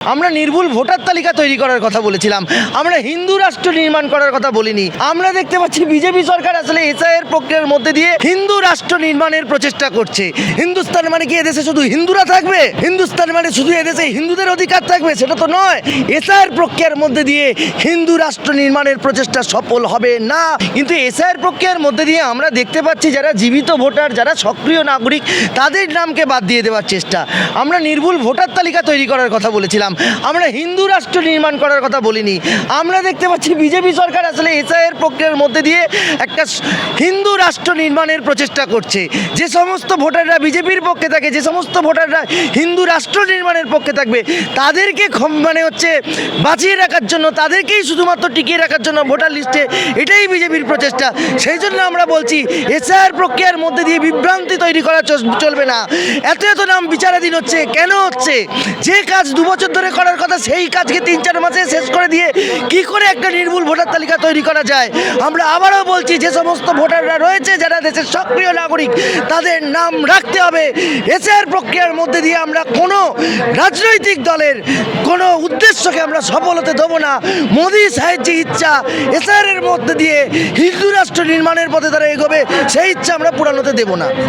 আমরা নির্ভুল ভোটার তালিকা তৈরি করার কথা বলেছিলাম। আমরা হিন্দু রাষ্ট্র নির্মাণ করার কথা বলিনি। আমরা দেখতে পাচ্ছি বিজেপি সরকার আসলে এসআইআর প্রক্রিয়ার মধ্যে দিয়ে হিন্দু রাষ্ট্র নির্মাণের প্রচেষ্টা করছে। হিন্দুস্তান মানে কি এদেশে শুধু হিন্দুরা থাকবে? হিন্দুস্তান মানে শুধু এদেশে হিন্দুদের অধিকার থাকবে? সেটা তো নয়। এসআইআর প্রক্রিয়ার মধ্যে দিয়ে হিন্দু রাষ্ট্র নির্মাণের প্রচেষ্টা সফল হবে না। কিন্তু এসআইআর প্রক্রিয়ার মধ্যে দিয়ে আমরা দেখতে পাচ্ছি যারা জীবিত ভোটার, যারা সক্রিয় নাগরিক, তাদের নামকে বাদ দিয়ে দেওয়ার চেষ্টা। আমরা নির্ভুল ভোটার তালিকা তৈরি করার কথা বলেছিলাম। আমরা হিন্দু রাষ্ট্র নির্মাণ করার কথা বলিনি। আমরা দেখতে পাচ্ছি বিজেপি সরকার আসলে এসআইআর প্রক্রিয়ার মধ্যে দিয়ে একটা হিন্দু রাষ্ট্র নির্মাণের প্রচেষ্টা করছে। যে সমস্ত ভোটাররা বিজেপির পক্ষে থাকে, যে সমস্ত ভোটাররা হিন্দু রাষ্ট্র নির্মাণের পক্ষে থাকবে, তাদেরকে বাঁচিয়ে রাখার জন্য, তাদেরকেই শুধুমাত্র টিকিয়ে রাখার জন্য ভোটার লিস্টে, এটাই বিজেপির প্রচেষ্টা। সেই জন্য আমরা বলছি এসআইআর প্রক্রিয়ার মধ্যে দিয়ে বিভ্রান্তি তৈরি করা চলবে না। এত নাম বিচারাধীন হচ্ছে কেন হচ্ছে? যে কাজ 2 বছর ধরে করার কথা, সেই কাজকে 3-4 মাসে শেষ করে দিয়ে কি করে একটা নির্ভুল ভোটার তালিকা তৈরি করা যায়? আমরা আবারও বলছি, যে সমস্ত ভোটাররা রয়েছে, যারা দেশের সক্রিয় নাগরিক, তাদের নাম রাখতে হবে। এসআইআর প্রক্রিয়ার মধ্যে দিয়ে আমরা কোনো রাজনৈতিক দলের কোনো উদ্দেশ্যকে আমরা সফল হতে দেবো না। মোদী সাহেব যে ইচ্ছা এসআইআর এর মধ্যে দিয়ে হিন্দু রাষ্ট্র নির্মাণের পথে তারা এগোবে, সেই ইচ্ছা আমরা পূরণ হতে দেবো না।